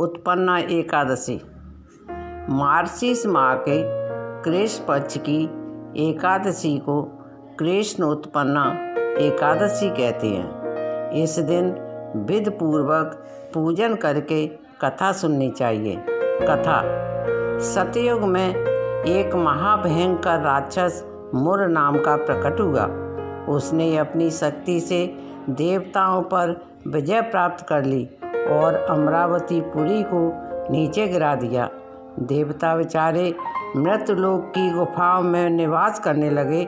उत्पन्ना एकादशी। मार्गशीर्ष माह के कृष्ण पक्ष की एकादशी को कृष्ण उत्पन्ना एकादशी कहते हैं। इस दिन विधि पूर्वक पूजन करके कथा सुननी चाहिए। कथा। सतयुग में एक महाभयंकर राक्षस मुर नाम का प्रकट हुआ। उसने अपनी शक्ति से देवताओं पर विजय प्राप्त कर ली और अमरावती पुरी को नीचे गिरा दिया। देवता बेचारे मृत्युलोक की गुफाओं में निवास करने लगे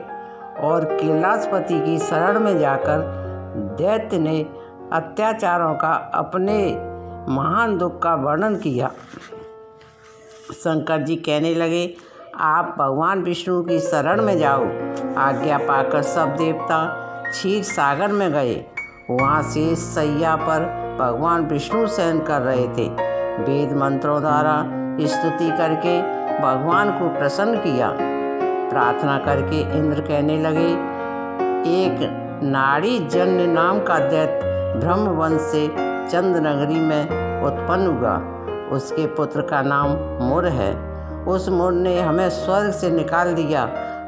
और कैलाशपति की शरण में जाकर दैत्य ने अत्याचारों का अपने महान दुख का वर्णन किया। शंकर जी कहने लगे, आप भगवान विष्णु की शरण में जाओ। आज्ञा पाकर सब देवता क्षीर सागर में गए। वहाँ से सैया पर भगवान विष्णु शयन कर रहे थे। वेद मंत्रों द्वारा स्तुति करके भगवान को प्रसन्न किया। प्रार्थना करके इंद्र कहने लगे, एक नाड़ी जन्य नाम का दैत्य ब्रह्मवंश से चंद्रनगरी में उत्पन्न हुआ। उसके पुत्र का नाम मुर है। उस मुर ने हमें स्वर्ग से निकाल दिया।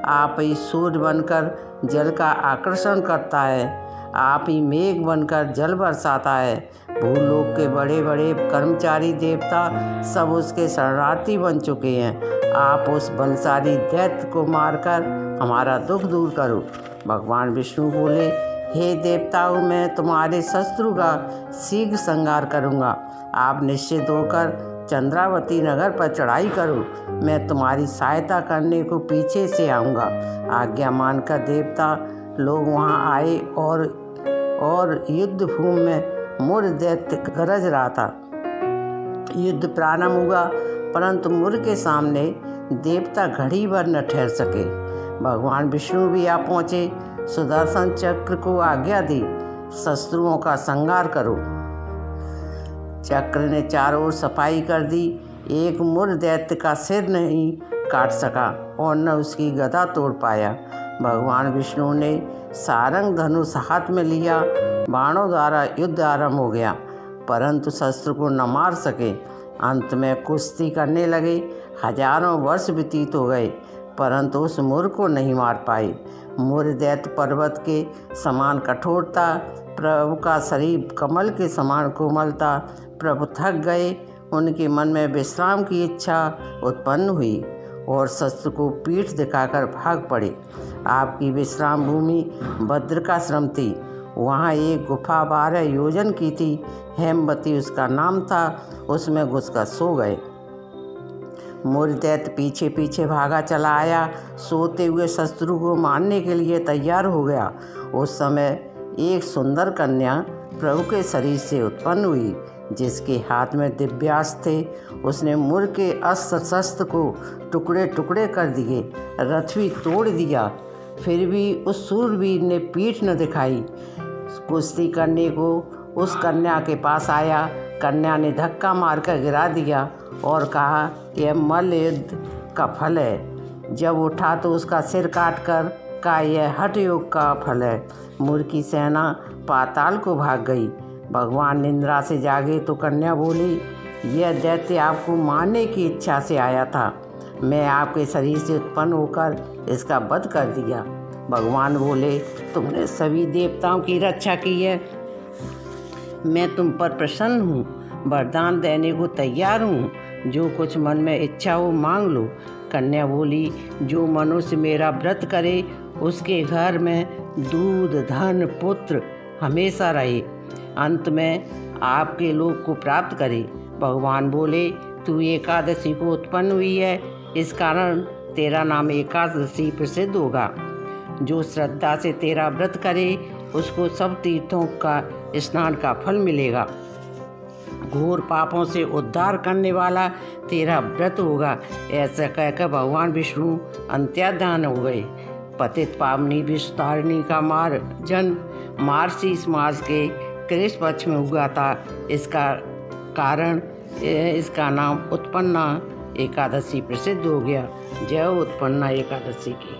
आप ही सूर्य बनकर जल का आकर्षण करता है। आप ही मेघ बनकर जल बरसाता है। भूलोक के बड़े बड़े कर्मचारी देवता सब उसके शरणार्थी बन चुके हैं। आप उस बलशाली दैत्य को मारकर हमारा दुख दूर करो। भगवान विष्णु बोले, हे देवताओं, मैं तुम्हारे शत्रु का शीघ्र संहार करूँगा। आप निश्चित होकर चंद्रावती नगर पर चढ़ाई करो। मैं तुम्हारी सहायता करने को पीछे से आऊँगा। आज्ञा मानकर देवता लोग वहाँ आए और युद्ध भूमि में मुर दैत्य गरज रहा था। युद्ध प्रारंभ हुआ, परंतु मुर के सामने देवता घड़ी भर न ठहर सके। भगवान विष्णु भी आ पहुँचे। सुदर्शन चक्र को आज्ञा दी, शत्रुओं का संहार करो। चक्र ने चारों ओर सफाई कर दी। एक मुर दैत्य का सिर नहीं काट सका और न उसकी गदा तोड़ पाया। भगवान विष्णु ने सारंग धनुष हाथ में लिया। बाणों द्वारा युद्ध आरंभ हो गया, परंतु शस्त्र को न मार सके। अंत में कुश्ती करने लगे। हजारों वर्ष व्यतीत हो गए, परंतु उस मुर को नहीं मार पाए। मुर दैत्य पर्वत के समान कठोरता, प्रभु का शरीर कमल के समान कोमलता। प्रभु थक गए। उनके मन में विश्राम की इच्छा उत्पन्न हुई और शस्त्र को पीठ दिखाकर भाग पड़े। आपकी विश्राम भूमि भद्रकाश्रम थी। वहाँ एक गुफा 12 योजन की थी। हेमवती उसका नाम था। उसमें घुसकर सो गए। मुर दैत्य पीछे पीछे भागा चला आया। सोते हुए शत्रु को मारने के लिए तैयार हो गया। उस समय एक सुंदर कन्या प्रभु के शरीर से उत्पन्न हुई, जिसके हाथ में दिव्यास्त्र थे। उसने मुर के अस्त्र शस्त्र को टुकड़े टुकड़े कर दिए, रथ भी तोड़ दिया। फिर भी उस शूरवीर ने पीठ न दिखाई। कुश्ती करने को उस कन्या के पास आया। कन्या ने धक्का मारकर गिरा दिया और कहा, यह मल्ल युद्ध का फल है। जब उठा तो उसका सिर काटकर कहा, यह हठ योग का फल है। मुर की सेना पाताल को भाग गई। भगवान निंद्रा से जागे तो कन्या बोली, यह दैत्य आपको मारने की इच्छा से आया था। मैं आपके शरीर से उत्पन्न होकर इसका वध कर दिया। भगवान बोले, तुमने सभी देवताओं की रक्षा की है। मैं तुम पर प्रसन्न हूँ। वरदान देने को तैयार हूँ। जो कुछ मन में इच्छा हो मांग लो। कन्या बोली, जो मनुष्य मेरा व्रत करे उसके घर में दूध, धन, पुत्र हमेशा रहे, अंत में आपके लोक को प्राप्त करे। भगवान बोले, तू एकादशी को उत्पन्न हुई है, इस कारण तेरा नाम एकादशी प्रसिद्ध होगा। जो श्रद्धा से तेरा व्रत करे उसको सब तीर्थों का स्नान का फल मिलेगा। घोर पापों से उद्धार करने वाला तेरा व्रत होगा। ऐसा कहकर भगवान विष्णु अंतर्ध्यान हो गए। पतित पावनी विस्तारिणी का जन्म मार्गशीर्ष मास के कृष्ण पक्ष में हुआ था। इसका कारण इसका नाम उत्पन्ना एकादशी प्रसिद्ध हो गया। जय उत्पन्ना एकादशी की।